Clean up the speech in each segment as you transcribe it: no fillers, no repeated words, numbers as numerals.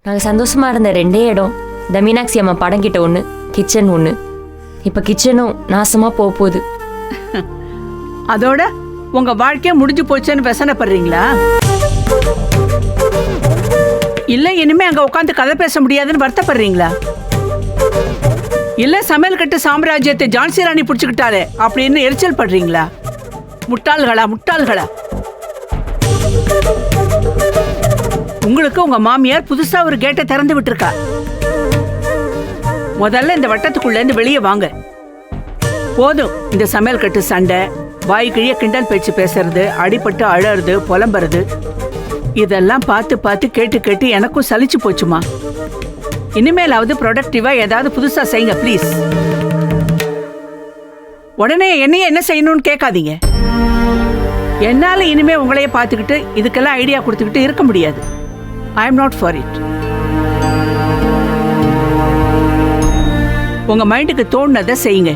நாங்கள் சந்தோஷமா இருந்த 2 இடம், இந்த மீனாட்சி அம்மா படம் கிட்ட 1, கிச்சன் 1. இப்போ கிச்சனும் நாசமா போகுது. அதோட உங்க வாழ்க்கைய முடிஞ்சு போச்சுன்னு வசனப்படுறீங்களா? இல்ல இனிமே அங்க உட்காந்து கதை பேச முடியாதுன்னு வருத்தப்படுறீங்களா? இல்ல சமையல் கட்டு சாம்ராஜ்யத்தை ஜான்சி ராணி பிடிச்சுக்கிட்டாலே அப்படின்னு எரிச்சல் படுறீங்களா? முட்டாள்களா முட்டாள்களா! உங்களுக்கு உங்க மாமியார் புதுசா ஒரு கேட்டை திறந்து விட்டுருக்கா. முதல்ல இந்த வட்டத்துக்குள்ள இருந்து வெளியே வாங்க. போதும் இந்த சமையல் கட்டு சண்டை, வாய் கிழிய கிண்டல் பேச்சு பேசுறது, அடிபட்டு அழறது, புலம்புறது, இதெல்லாம் பார்த்து பார்த்து கேட்டு கேட்டு எனக்கும் சலிச்சு போச்சுமா. இனிமேலாவது ப்ரொடக்டிவா ஏதாவது புதுசா செய்யுங்க ப்ளீஸ். உடனே என்னைய என்ன செய்யணும்னு கேட்காதீங்க. என்னால இனிமே உங்களையே பார்த்துக்கிட்டு இதுக்கெல்லாம் ஐடியா கொடுத்துக்கிட்டு இருக்க முடியாது. I am not for it. உங்க மைண்டுக்கு தோணுனதை செய்யுங்க.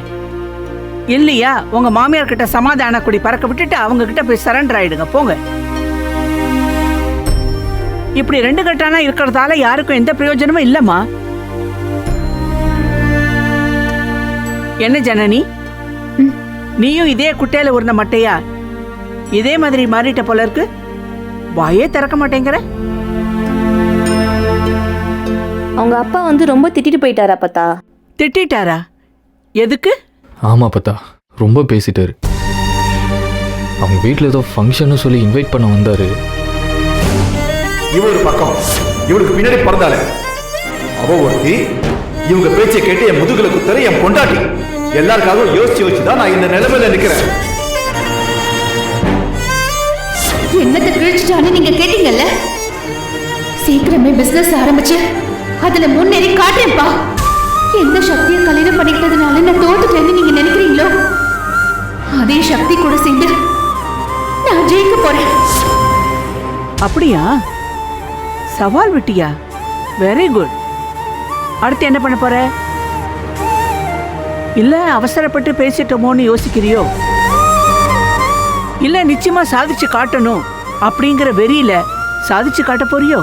இல்லையா உங்க மாமியார் கிட்ட சமாதான கொடி பறக்க விட்டுட்டு அவங்க கிட்ட போய் சரண்டர் ஆயிடுங்க. போங்க. இப்படி 2 கட்டானா இருக்கிறதால யாருக்கும் எந்த பிரயோஜனமும் இல்லம்மா. என்ன ஜனனி, நீயும் இதே குட்டையில உருந்த மட்டையா இதே மாதிரி மாறிட்ட போல இருக்கு. வாயே திறக்க மாட்டேங்கிற. அவங்க அப்பா வந்து ரொம்ப திட்டிட்டு போயிட்டாரா பத்தா? திட்டாரா? எதுக்கு? ஆமா பத்தா, ரொம்ப பேசிட்டாரு. அவங்க வீட்டில் ஏதோ ஃபங்க்ஷன் சொல்லி இன்வைட் பண்ண வந்தாரு. இவ ஒரு பக்கம், இவளுக்கு பின்னாடி பிறந்தாலே அவ ஒருத்தி. இவங்க பேச்சை கேட்டு என் முதுகுல குத்தர என் பொண்டாட்டி. எல்லாருக்காகவும் யோசிச்சு யோசிச்சுதான் நான் இந்த நிலைமையில நிக்கிறேன். என்னத்தை கிழிச்சிட்டான்னு நீங்க கேட்டீங்கல்ல? சீக்கிரமே பிசினஸ் ஆரம்பிச்சு அதுல முன்னேறி காட்டேன்ப்பா. எந்த சக்தியை கல்யாணம் பண்ணிக்கிட்டதுனால நான் தோத்துட்டேன்னு நீங்க நினைக்கிறீங்களோ, அதே சக்தி கூட சேர்ந்து நான் ஜெயிக்க போறேன். அப்படியா? சவால் விட்டியா? Very good. அடுத்து என்ன பண்ண போற? இல்ல அவசரப்பட்டு பேசிட்டோமோன்னு யோசிக்கிறியோ? இல்ல நிச்சயமா சாதிச்சு காட்டணும் அப்படிங்கிற வெறியில சாதிச்சு காட்ட போறியோ?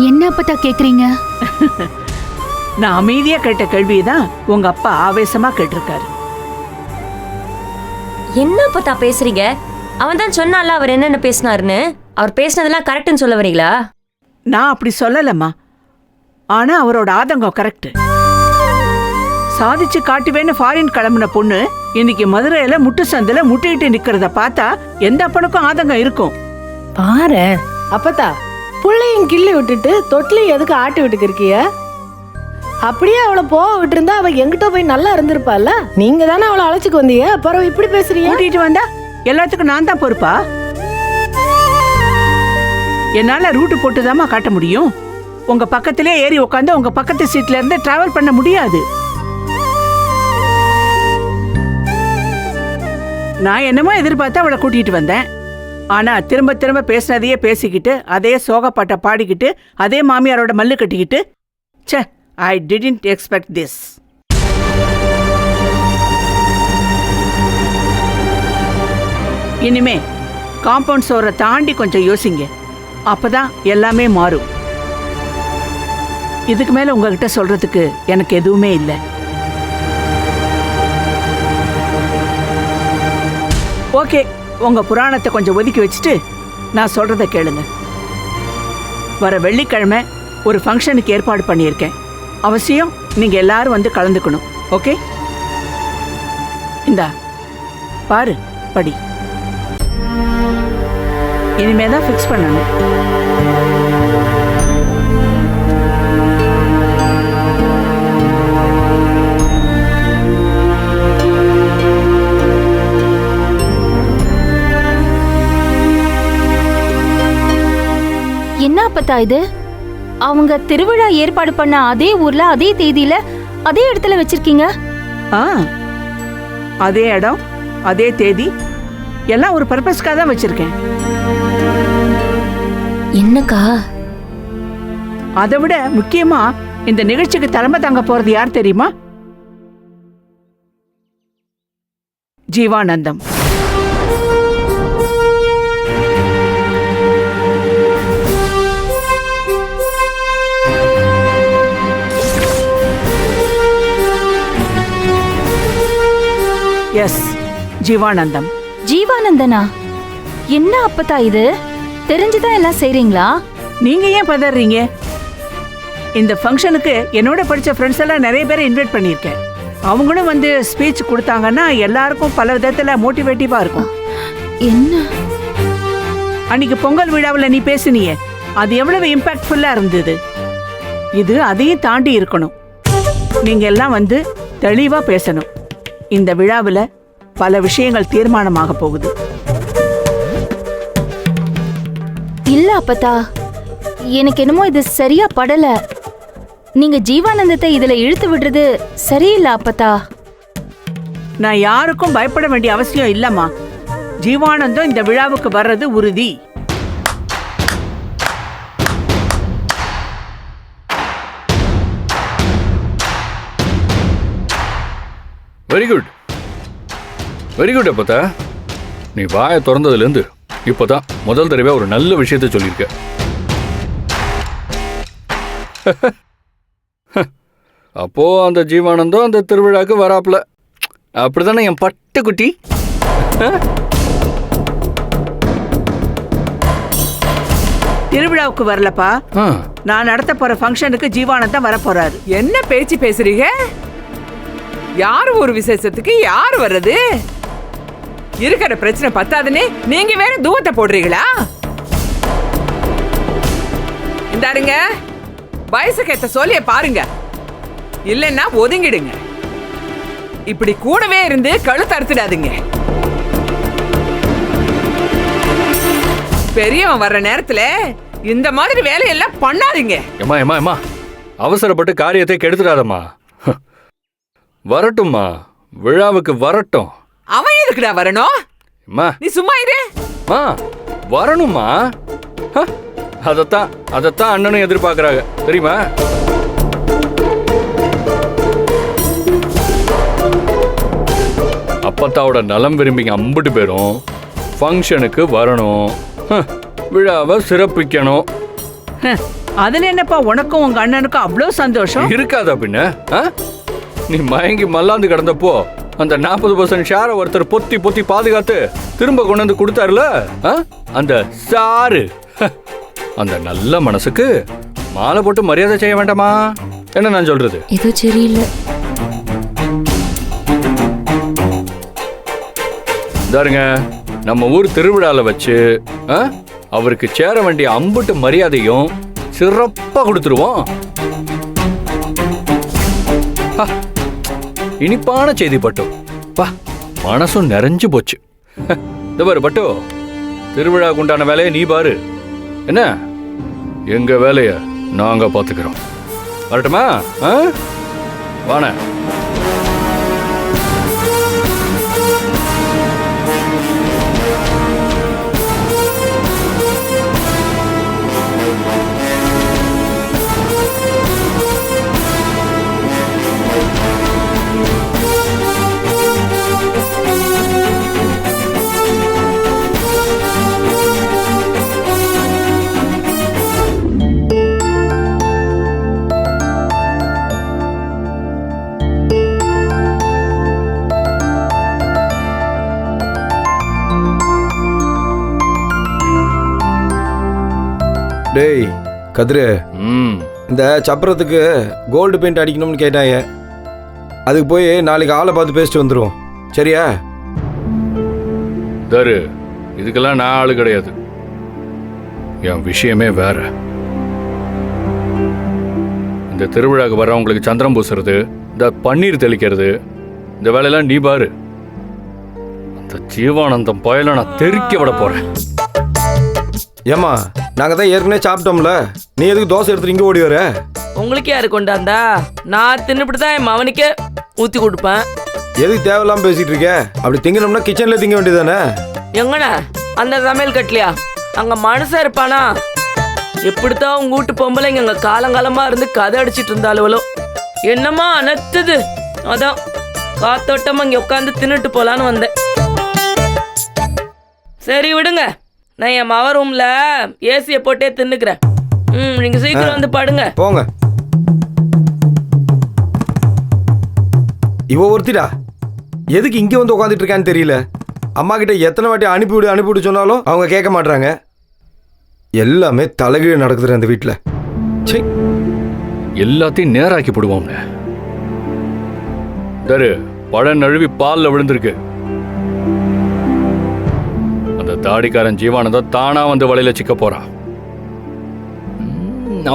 என்ன அப்பத்தா கேக்குறீங்க? நான் அமைதியா கேட்ட கேள்விதான் உங்க அப்பா ஆவேசமா கேட்டிருக்காரு. என்ன பத்தா பேசுறீங்க? அவன் தான் சொன்னால அவர் என்னென்ன பேசினாருன்னு. அவர் பேசினதெல்லாம் கரெக்ட்னு சொல்ல வரீங்களா? நான் அப்படி சொல்லலம்மா. ஆனா அவரோட ஆதங்கம் கரெக்ட். சாதிச்சு காட்டுவேன்னு ஃபாரின் கிளம்புன பொண்ணு இன்னைக்கு மதுரையில முட்டு சந்தில முட்டிட்டு நிக்கிறத பார்த்தா எந்த அப்பனுக்கும் ஆதங்கம் இருக்கும். பாரு அப்பத்தா, புள்ளையும் கிள்ளி விட்டுட்டு தொட்டிலையும் எதுக்கு ஆட்டி விட்டுக்கு இருக்கிய? அப்படியே அவளை போக விட்டுருந்தா அவ எங்கிட்ட போய் நல்லா இருந்திருப்பால. நீங்க தானே அவளை அழைச்சிக்கு வந்தீங்க, அப்புறம் இப்படி பேசுறீங்க? கூட்டிட்டு வந்தா எல்லாத்துக்கும் நான் தான் பொறுப்பா? என்னால ரூட்டு போட்டுதாமா காட்ட முடியும். உங்க பக்கத்திலே ஏறி உட்காந்து உங்க பக்கத்து சீட்ல இருந்து டிராவல் பண்ண முடியாது. நான் என்னமோ எதிர்பார்த்து அவளை கூட்டிட்டு வந்தேன். ஆனா திரும்ப திரும்ப பேசினதையே பேசிக்கிட்டு அதே சோகப்பாட்டை பாடிக்கிட்டு அதே மாமியாரோட மல்லு கட்டிக்கிட்டு, ச்சே, ஐ டிடன்ட் எக்ஸ்பெக்ட் திஸ். இனிமே காம்பவுண்ட் சோரை தாண்டி கொஞ்சம் யோசிங்க. அப்பதான் எல்லாமே மாறும். இதுக்கு மேல உங்ககிட்ட சொல்றதுக்கு எனக்கு எதுவுமே இல்லை. ஓகே, உங்க புராணத்தை கொஞ்சம் ஒதுக்கி வச்சுட்டு நான் சொல்றத கேளுங்க. வர வெள்ளிக்கிழமை ஒரு ஃபங்க்ஷனுக்கு ஏற்பாடு பண்ணியிருக்கேன். அவசியம் நீங்க எல்லாரும் வந்து கலந்துக்கணும். ஓகே? இந்தா பாரு, படி. இனிமேதான் ஃபிக்ஸ் பண்ணணும். என்ன அப்பத்தா இது? அவங்க திருவிழா ஏற்பாடு பண்ண அதே ஊர்ல அதே தேதியில அதே இடத்துல வச்சிருக்கீங்க? அதே இடம் அதே தேதி எல்லாம் ஒரு பர்பஸ்க்காக தான் வச்சிருக்கேன். என்னக்கா? அதை விட முக்கியமா இந்த நிகழ்ச்சிக்கு தலைமை தாங்க போறது யார் தெரியுமா? ஜீவானந்தம். எஸ், ஜீவானந்தம். ஜீவானந்தனா? என்ன அப்பத்தா இது? தெரிஞ்சுதான் எல்லாம் செய்றீங்களா? நீங்க ஏன் பதறீங்க? இந்த ஃபங்க்ஷனுக்கு என்னோட படிச்ச ஃப்ரெண்ட்ஸ் எல்லாம் நிறைய பேரை இன்வைட் பண்ணியிருக்கேன். அவங்களும் வந்து ஸ்பீச் கொடுத்தாங்கன்னா எல்லாருக்கும் பல விதத்துல மோட்டிவேட்டிவா இருக்கும். என்ன? அன்னைக்கு பொங்கல் விழாவில் நீ பேசினியே, அது எவ்வளவு இம்பாக்ட்ஃபுல்லா இருந்தது. இது அதையும் தாண்டி இருக்கணும். நீங்க எல்லாம் வந்து தெளிவா பேசணும். இந்த விழாவில் பல விஷயங்கள் தீர்மானமாக போகுது. இல்ல அப்பத்தா, எனக்கு என்னமோ இது சரியா படல. நீங்க ஜீவானந்தத்தை இதுல இழுத்து விடுறது சரியில்லை அப்பத்தா. நான் யாருக்கும் பயப்பட வேண்டிய அவசியம் இல்லம்மா. ஜீவானந்தம் இந்த விழாவுக்கு வர்றது உறுதி. வெரி குட், வெரி குட் அப்பத்தா. நீ வாயை திறந்ததுலேருந்து இப்போதான் முதல் தடவை ஒரு நல்ல விஷயத்த சொல்லியிருக்க. அப்போ அந்த ஜீவானந்தம் அந்த திருவிழாக்கு வராப்புல, அப்படிதானே என் பட்டுக்குட்டி? திருவிழாவுக்கு வரலப்பா, நான் நடத்த போற ஃபங்க்ஷனுக்கு ஜீவானந்தம் வரப்போறாரு. என்ன பேச்சு பேசுறீங்க? யாரு ஒரு விசேஷத்துக்கு யார் வர்றது? இருக்கிற பிரச்சனை பத்தாதுன்னு நீங்க வேற தூவத்தை போடுறீங்களா? இந்தாருங்க, வயசுக்கு ஏத்த சொல்லிய பாருங்க, இல்லைன்னா ஒதுங்கிடுங்க. இப்படி கூடவே இருந்து கழுத்து அறுத்துடாதுங்க. பெரியவன் வர்ற நேரத்துல இந்த மாதிரி வேலையெல்லாம் பண்ணாதீங்க. ஏமா ஏமா ஏமா, அவசரப்பட்டு காரியத்தை கெடுத்துடாதம்மா. வரட்டும்மா, விழாவுக்கு வரட்டும். அவன் எதுக்குடா வரணும்? நீ சும்மா இரு. வரணும்மா, அதத்தான் அண்ணனும் எதிர்பார்க்கறாங்க தெரியுமா? அப்பத்தாவோட நலம் விரும்பிங்க அம்பிட்டு பேரும் ஃபங்க்ஷனுக்கு வரணும், விழாவை சிறப்பிக்கணும். அதுல என்னப்பா உனக்கும் உங்க அண்ணனுக்கும் அவ்வளோ சந்தோஷம் இருக்காதா பின்ன? நீ மயங்கி மல்லாந்து கிடந்தப்போ அந்த 40% ஷேரை ஒருத்தர் பொத்தி பொத்தி பாதுகாத்து திரும்ப கொண்டு வந்து கொடுத்தாருல, அந்த சாரு, அந்த நல்ல மனசுக்கு மாலை போட்டு மரியாதை செய்ய வேண்டாமா? என்ன நான் சொல்றது? இது சரியில்லை. தாருங்க, நம்ம ஊர் திருவிழால வச்சு அவருக்கு சேர வேண்டிய அம்புட்டு மரியாதையும் சிறப்பா கொடுத்துருவோம். இனிப்பான செய்தி பட்டு, பா மனசும் நிறைஞ்சு போச்சு. இந்த பாரு பட்டு, திருவிழாவுக்கு உண்டான வேலையை நீ பாரு, என்ன எங்க வேலைய நாங்க பாத்துக்கிறோம். வரட்டுமா? வாண. டேய் கதிரு, இந்த சப்பரத்துக்கு கோல்டு பெயிண்ட் அடிக்கணும்னு கேட்டாங்க. அதுக்கு போய் நாளைக்கு ஆளை பார்த்து பேசிட்டு வந்துடும், சரியா? தரு, இதுக்கெல்லாம் நான் ஆளு கிடையாது. என் விஷயமே வேற. இந்த திருவிழாக்கு வர்றவங்களுக்கு சந்திரம் பூசுறது, இந்த பன்னீர் தெளிக்கிறது, இந்த வேலையெல்லாம் நீ பாரு. அந்த ஜீவானந்தம் பயல நான் தெறிக்க விட போறேன். ஏமா, நாங்க தான் ஏற்கனவே சாப்பிட்டோம்ல, நீ எதுக்கு தோசை எடுத்துட்டு இங்க ஓடி வர? உங்களுக்கு யாரு கொண்டாந்தா? நான் தின்னுபிட்டு தான் என் மவனுக்கே ஊத்தி கொடுப்பேன். எதுக்கு தேவையில்லாம பேசிட்டு இருக்க? அப்படி திங்கணும்னா கிச்சன்ல திங்க வேண்டியதானே? எங்கண்ணா அந்த சமையல் கட்டலையா? அங்க மனுஷன் இருப்பானா? எப்படித்தான் உங்க வீட்டு பொம்பளைங்க அங்க காலங்காலமா இருந்து கதை அடிச்சிட்டு இருந்தாலுவலோ. என்னமா அனத்துது, அதான் காத்தோட்டமா இங்க உட்காந்து தின்னுட்டு போலான்னு வந்தேன். சரி விடுங்க, நான் என் மவ ரூம்ல ஏசியை போட்டே தின்னுக்கிறேன். நீங்க சீக்கிரம் வந்து படுங்க. போங்க. இவ ஒருத்திடா எதுக்கு இங்கே வந்து உட்காந்துட்டு இருக்கான்னு தெரியல. அம்மா கிட்ட எத்தனை வாட்டி அனுப்பிவிடு சொன்னாலும் அவங்க கேட்க மாட்றாங்க. எல்லாமே தலைகீழ நடக்குது அந்த வீட்டில். சரி, எல்லாத்தையும் நேராக்கி போடுவோம். தரு பழம் நழுவி பால்ல விழுந்திருக்கு. அந்த தாடிக்காரன் ஜீவானந்தம் தானா வந்து வலையில சிக்க போறான்.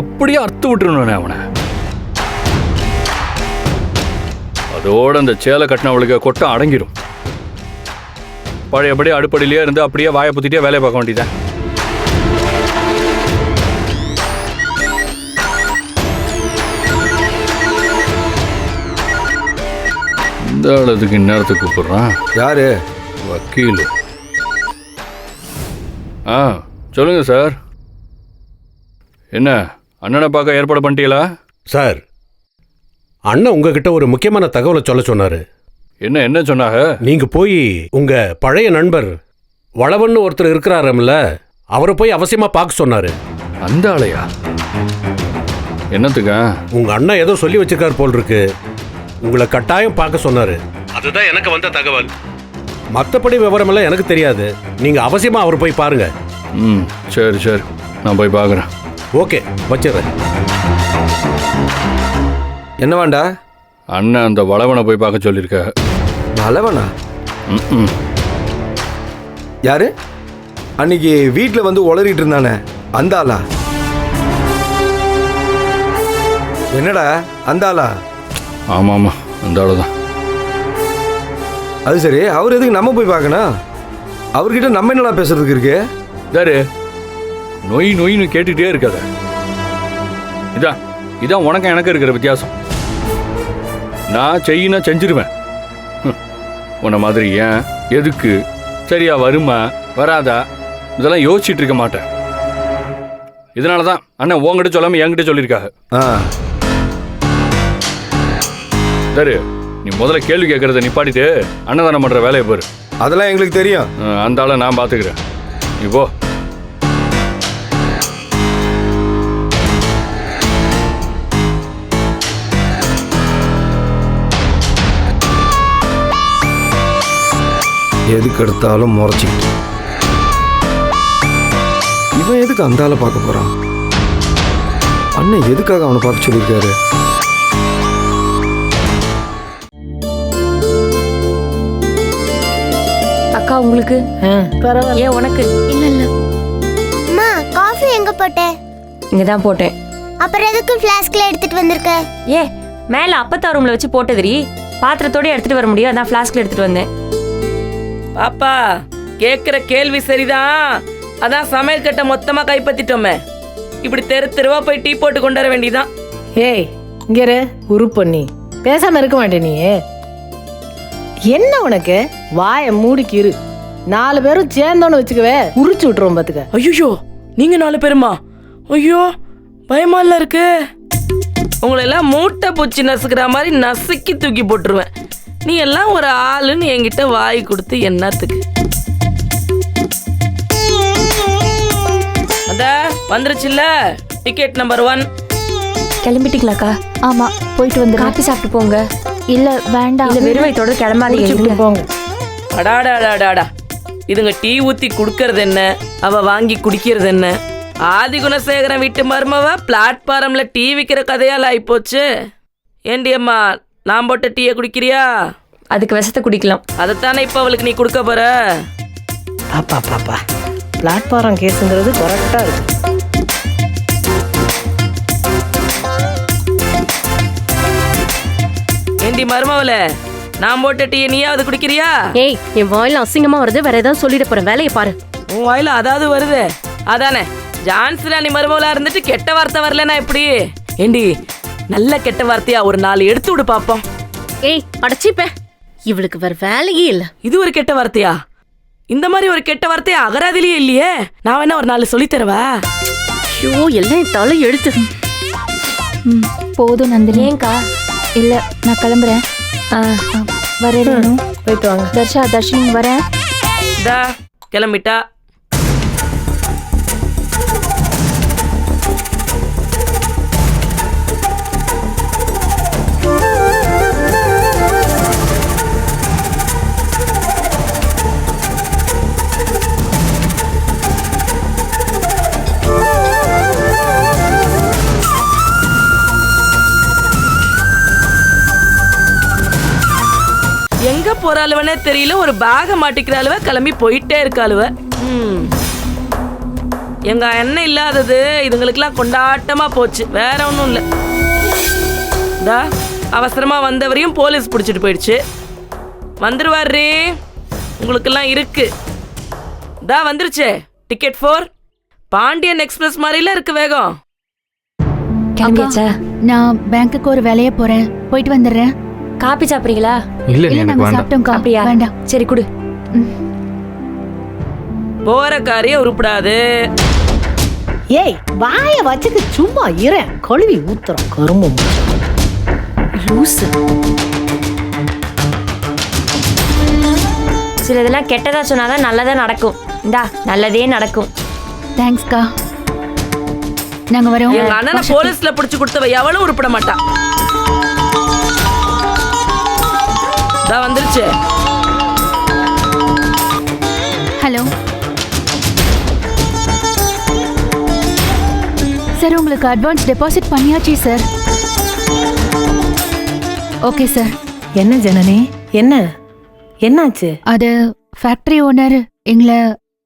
அப்படியே அறுத்து விட்டுருணும் அவனை. அதோட அந்த சேலை கட்டினவளுக்கு கொட்டம் அடங்கிடும். பழையபடி அடுப்படியிலே இருந்து அப்படியே வாயை புத்திட்டே வேலையை பார்க்க வேண்டியதான். இந்த ஆளுக்கு இந்நேரத்துக்கு கூப்பிடுறான். யாரு? வக்கீல். சொல்லுங்க சார். என்ன அண்ணனை பார்க்க ஏற்பாடு பண்ணிட்டீங்களா? சார், அண்ணன் உங்ககிட்ட ஒரு முக்கியமான தகவலை சொல்ல சொன்னாரு. என்ன சொன்னாங்க? நீங்க போய் உங்க பழைய நண்பர் வளவன்னு ஒருத்தர் இருக்கிறாருல்ல, அவரை போய் அவசியமா பார்க்க சொன்னாரு. அந்த ஆளையா? என்னத்துக்கா? உங்க அண்ணன் ஏதோ சொல்லி வச்சிருக்காரு போல் இருக்கு. உங்களை கட்டாயம் பார்க்க சொன்னாரு. அதுதான் எனக்கு வந்த தகவல். மற்றபடி விவரமெல்லாம் எனக்கு தெரியாது. நீங்க அவசியமா அவர் போய் பாருங்க. சரி நான் போய் பார்க்குறேன். ஓகே, வச்சிடுறேன். என்ன வேண்டா? அண்ணன் அந்த வளவனை போய் பார்க்க சொல்லியிருக்க. வளவனா? யாரு? அன்னைக்கு வீட்டில் வந்து உளறிட்டு இருந்தானே அந்த ஆளா? என்னடா அந்த ஆளா? ஆமாம் அந்த ஆளு தான். அது சரி, அவர் எதுக்கு நம்ம போய் பார்க்கணும்? அவர்கிட்ட நம்ம என்னடா பேசுறதுக்கு இருக்கு? தாரு நொயின்னு கேட்டுகிட்டே இருக்காத. இதான் உனக்கு எனக்கு இருக்கிற வித்தியாசம். நான் செய்யினா செஞ்சிருவேன். உன்ன மாதிரி ஏன், எதுக்கு, சரியா வருமா வராதா இதெல்லாம் யோசிச்சுட்டு இருக்க மாட்டேன். இதனால தான் அண்ணன் உங்ககிட்ட சொல்லாம என்கிட்ட சொல்லியிருக்காங்க. சரி, நீ முதல்ல கேள்வி கேட்கறத நிப்பாட்டிட்டு அன்னதானம் பண்ற வேலையை பாரு. அதெல்லாம் எங்களுக்கு தெரியும். அந்த ஆளை நான் பார்த்துக்கிறேன். இப்போ எதுக்கு எடுத்தாலும் முறைச்சிக்கிட்டு இவன் எதுக்கு அந்த ஆளை பார்க்க போறான்? அண்ணன் எதுக்காக அவனை பார்க்க சொல்லியிருக்காரு? அக்கா உங்களுக்கு? பரவாயில்ல. ஏன் உனக்கு? இல்ல அம்மா, காஃபி எங்க போட்ட? இங்க தான் போட்டேன். அப்புறம் எதுக்கு ஃப்ளாஸ்க்ல எடுத்துட்டு வந்திருக்க? ஏ, மேல அப்பத்தா ரூம்ல வச்சு போட்டதுரி, பாத்திரத்தோட எடுத்துட்டு வர முடியும், அதான் ஃப்ளாஸ்க்ல எடுத்துட்டு வந்தேன். பாப்பா கேக்குற கேள்வி சரிதான். அதான் சமையல் கட்டை மொத்தமா கைப்பற்றிட்டோமே. இப்படி தெருவா போய் டீ போட்டு கொண்டு வர வேண்டியதான். ஏய், இங்க உருப்பண்ணி பேசாம இருக்க மாட்டே நீ. என்ன உனக்கு? வாய மூடிக்கு இரு. 4 பேரும் சேர்ந்தோன்னு வச்சுக்கவே உரிச்சு விட்டுருவோம் பாத்துக்க. ஐயோ, நீங்க 4 பேருமா? ஐயோ, பயமா இல்ல இருக்கு. உங்களை எல்லாம் மூட்டை பூச்சி நசுக்கிற மாதிரி நசுக்கி தூக்கி போட்டுருவேன். நீ எல்லாம் ஒரு ஆளுன்னு என்கிட்ட வாய் கொடுத்து என்னத்துக்கு? அத வந்துருச்சுல்ல டிக்கெட் நம்பர் 1. கிளம்பிட்டீங்களாக்கா? ஆமா, போயிட்டு வந்து காப்பி சாப்பிட்டு போங்க. இல்ல வேண்டாம். இல்ல வெறும் வயித்தோட கிளம்பாதீங்க. போங்க. அடாடாடாடாடா, இதுங்க டீ ஊத்தி குடுக்கறது என்ன, அவ வாங்கி குடிக்கிறது என்ன? ஆதி குணசேகரன் வீட்டு மருமவ பிளாட்பாரம்ல டீ விற்கிற கதையால் ஆயிப்போச்சு. ஏண்டி அம்மா, நான் போட்ட டீயை குடிக்கிறியா? அதுக்கு விஷத்தை குடிக்கலாம். அதைத்தானே இப்ப அவளுக்கு நீ கொடுக்க போற. பாப்பா பாப்பா, பிளாட்பாரம் கேஸுங்கிறது கரெக்டா இருக்கு. ஏண்டி மருமவள, நான் போட்ட டீயை நீயாவது குடிக்கிறியா? ஏய், என் வாயில அசிங்கமா வருது, வேற ஏதாவது சொல்லிட போறேன். வேலையை பாரு. உன் வாயில அதாவது வருது அதானே? ஜான்சி ராணி மருமவளா இருந்துட்டு கெட்ட வார்த்தை வரலன்னா எப்படி? ஏண்டி நல்ல கெட்ட வார்த்தையா ஒரு 4 எடுத்து விடு பாப்போம். ஏய், அடச்சிப்ப, இவளுக்கு வேற வேலையே இல்ல. இது ஒரு கெட்ட வார்த்தையா? இந்த மாதிரி ஒரு கெட்ட வார்த்தையா அகராதிலேயே இல்லையே. நான் வேணா ஒரு 4 சொல்லி தருவா? ஐயோ, எல்லாம் தலை எடுத்து. போதும் நந்தினி. ஏங்கா? இல்ல, நான் கிளம்புறேன். வரேன். போயிட்டு வாங்க. தர்ஷினி வரேன். கிளம்பிட்டா. போறாளுவனே தெரியல, ஒரு பேக மாட்டிக்கிறாளுவ, கிளம்பி போயிட்டே இருக்காளுவ. எங்க அண்ணன் இல்லாதது இதுங்களுக்கெல்லாம் கொண்டாட்டமா போச்சு, வேற ஒன்றும் இல்லை. தா அவசரமா வந்தவரையும் போலீஸ் பிடிச்சிட்டு போயிடுச்சு. வந்துருவாரு, உங்களுக்கெல்லாம் இருக்கு. தா வந்துருச்சு டிக்கெட் 4 பாண்டியன் எக்ஸ்பிரஸ் மாதிரில இருக்கு வேகம். கிளம்பியாச்சா? நான் பேங்க்குக்கு ஒரு வேலையா போறேன், போயிட்டு வந்துடுறேன். காப்பி சாப்பிடுறீங்களா? இல்ல இல்ல எனக்கு நாங்க வேண்டாம். சாப்பிட்டோம்க்கா. அப்படியா? வேண்டாம். சரி குடு. போற காரியம் உருப்படாது. ஏய் வாய வச்சுட்டு சும்மா இரு, கழுவி ஊத்துறோம் கருமம். லூசு. சிலதெல்லாம் கெட்டதா சொன்னாதான் நல்லதா நடக்கும். இந்தா நல்லதே நடக்கும். தேங்க்ஸ்க்கா. நாங்க வரோம். எங்க அண்ணனை போலீஸ்ல பிடிச்சு கொடுத்தவ எவளும் உருப்பட மாட்டா. தா வந்துருச்சு. ஹலோ சார், உங்களுக்கு அட்வான்ஸ் டெபாசிட் பண்ணியாச்சு சார். Okay sir. என்ன ஜனனி, என்ன என்னாச்சு? அது ஃபேக்டரி ஓனர் எங்களை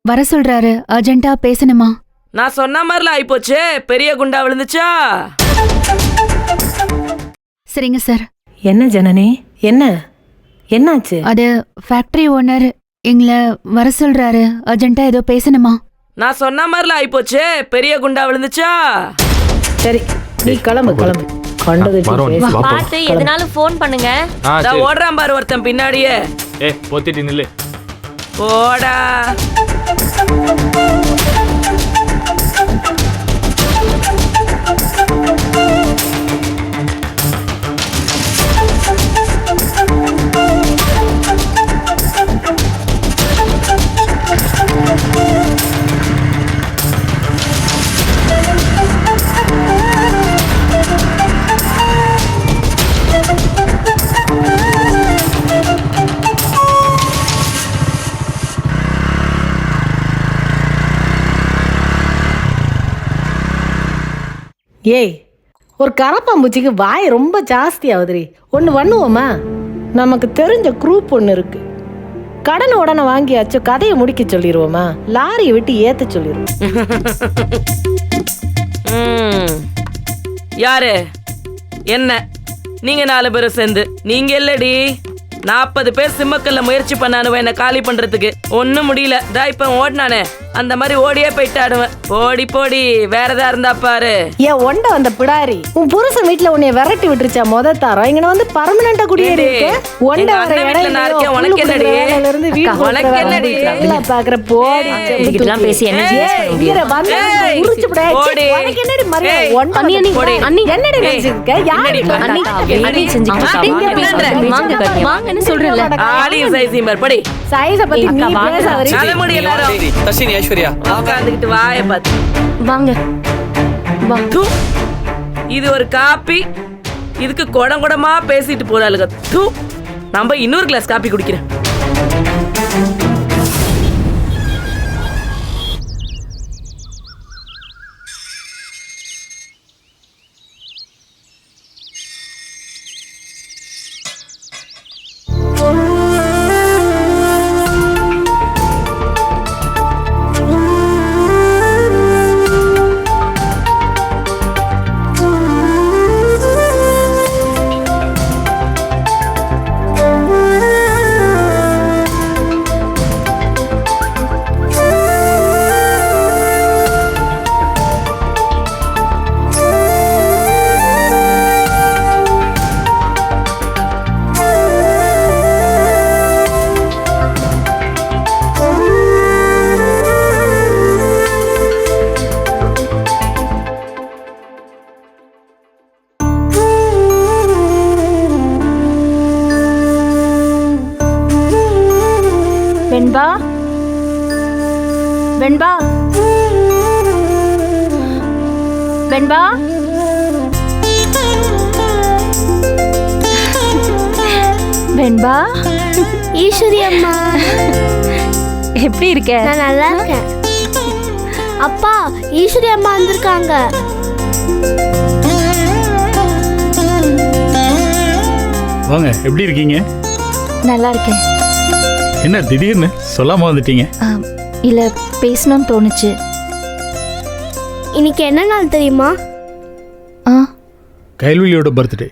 வர சொல்றாரு, அர்ஜென்ட்டா பேசணுமா? நான் சொன்ன மாதிரில ஆயிப்போச்சு, பெரிய குண்டா விழுந்துச்சா? சரிங்க சார். என்ன ஜனனி, என்ன என்னாச்சு? அது ஃபேக்டரி ஓனர் எங்களை வர சொல்றாரு, அர்ஜென்ட்டா ஏதோ பேசணுமா? நான் சொன்ன மாதிரில ஆயிப்போச்சு, பெரிய குண்டா விழுந்துச்சா? சரி நீ கிளம்பு கிளம்பு. கண்டது வரோம், பேசு. வா, போ. பார்த்து எதனாலும் ஃபோன் பண்ணுங்க. தா ஓடுறான் பாரு ஒருத்தன் பின்னாடியே. போத்திட்டு நில்லு. போடா. ஏய் ஒரு கரப்பாம்பூச்சிக்கு வாய் ரொம்ப ஜாஸ்தி ஆகுதுரி. ஒன்று பண்ணுவோமா? நமக்கு தெரிஞ்ச குரூப் ஒன்று இருக்கு, கடன் உடனே வாங்கியாச்சு, கதையை முடிக்க சொல்லிடுவோமா? லாரியை விட்டு ஏத்த சொல்லிடுவோம். யாரு? என்ன நீங்க 4 பேரும் சேர்ந்து? நீங்க இல்லடி, 40 பேர் சிம்மக்கல்ல முயற்சி பண்ணானுவ என்ன காலி பண்றதுக்கு, ஒன்னும் முடியல. தா இப்ப ஓடினானே அந்த மாதிரி ஓடியே போயிட்டாடுவேன். போடி போடி, வேற ஏதா இருந்தா பாரு. ஏன் ஒண்ட வந்த பிடாரி, உன் புருஷன் வீட்டுல உன்னைய விரட்டி விட்டுருச்சா? முத தாரம் இங்க வந்து பர்மனண்டா குடியேறி ஒண்ட வர பாக்குற போடி. இதெல்லாம் பேசி என்ன இது ஒரு காப்பி, இதுக்கு குடம் குடமா பேசிட்டு போறாளுங்க. நம்ம இன்னொரு கிளாஸ் காப்பி குடிக்கிறேன். வெண்பா, வெண்பா, வெண்பா, வெண்பா. ஈஸ்வரி அம்மா, எப்படி இருக்க? நான் நல்லா இருக்கேன். அப்பா, ஈஸ்வரி அம்மா வந்திருக்காங்க. வாங்க, எப்படி இருக்கீங்க? நல்லா இருக்கேன். என்ன திடீர்னு சொல்லாம வந்துட்டீங்க? இல்ல பேசணும்னு தோணுச்சு. இன்னைக்கு என்ன நாள் தெரியுமா? கைல்வெளியோட பர்த்டே.